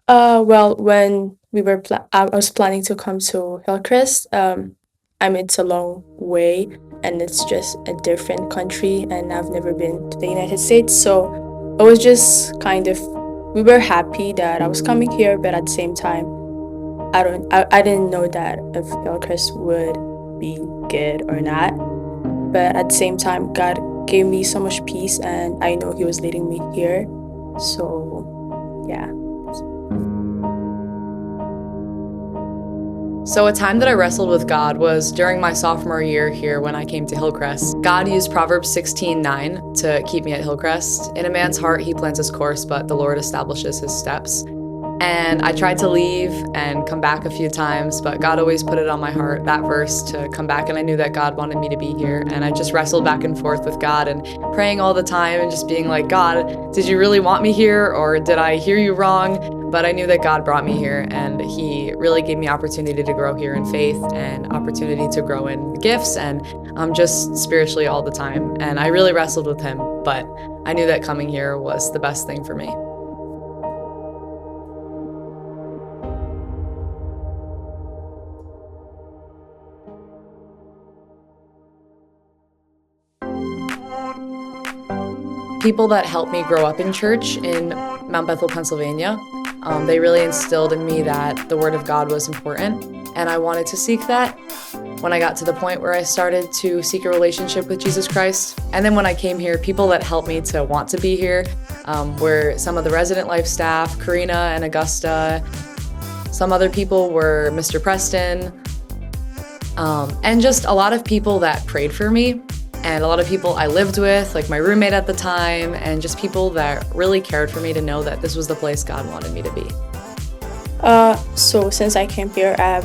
Well, when I was planning to come to Hillcrest. It's a long way, and it's just a different country, and I've never been to the United States, so it was just kind of we were happy that I was coming here, but at the same time, I didn't know that if Hillcrest would be good or not. But at the same time, God gave me so much peace, and I know He was leading me here. So, yeah. So, a time that I wrestled with God was during my sophomore year here when I came to Hillcrest. God used Proverbs 16:9 to keep me at Hillcrest. In a man's heart, he plans his course, but the Lord establishes his steps. And I tried to leave and come back a few times, but God always put it on my heart, that verse, to come back. And I knew that God wanted me to be here. And I just wrestled back and forth with God and praying all the time and just being like, God, did you really want me here? Or did I hear you wrong? But I knew that God brought me here, and He really gave me opportunity to grow here in faith and opportunity to grow in gifts and just spiritually all the time. And I really wrestled with Him, but I knew that coming here was the best thing for me. People that helped me grow up in church in Mount Bethel, Pennsylvania, they really instilled in me that the Word of God was important, and I wanted to seek that. When I got to the point where I started to seek a relationship with Jesus Christ, and then when I came here, people that helped me to want to be here were some of the resident life staff, Karina and Augusta. Some other people were Mr. Preston, and just a lot of people that prayed for me. And a lot of people I lived with, like my roommate at the time, and just people that really cared for me to know that this was the place God wanted me to be. So since I came here, I've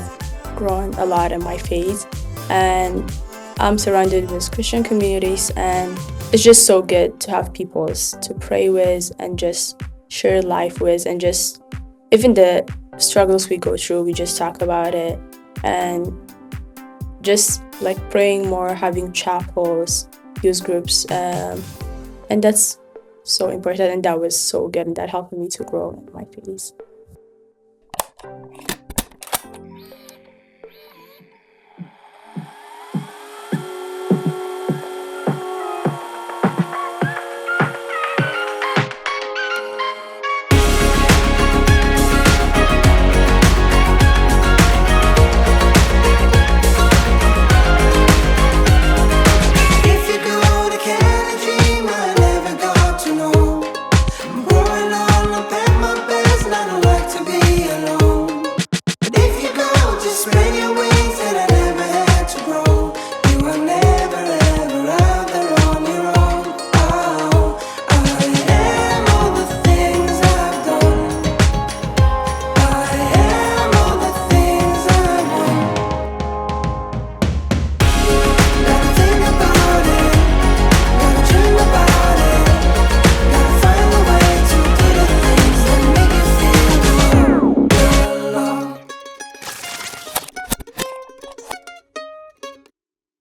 grown a lot in my faith, and I'm surrounded with Christian communities, and it's just so good to have people to pray with and just share life with, and just even the struggles we go through, we just talk about it, and just like praying more, having chapels, youth groups, and that's so important, and that was so good, and that helped me to grow in my faith.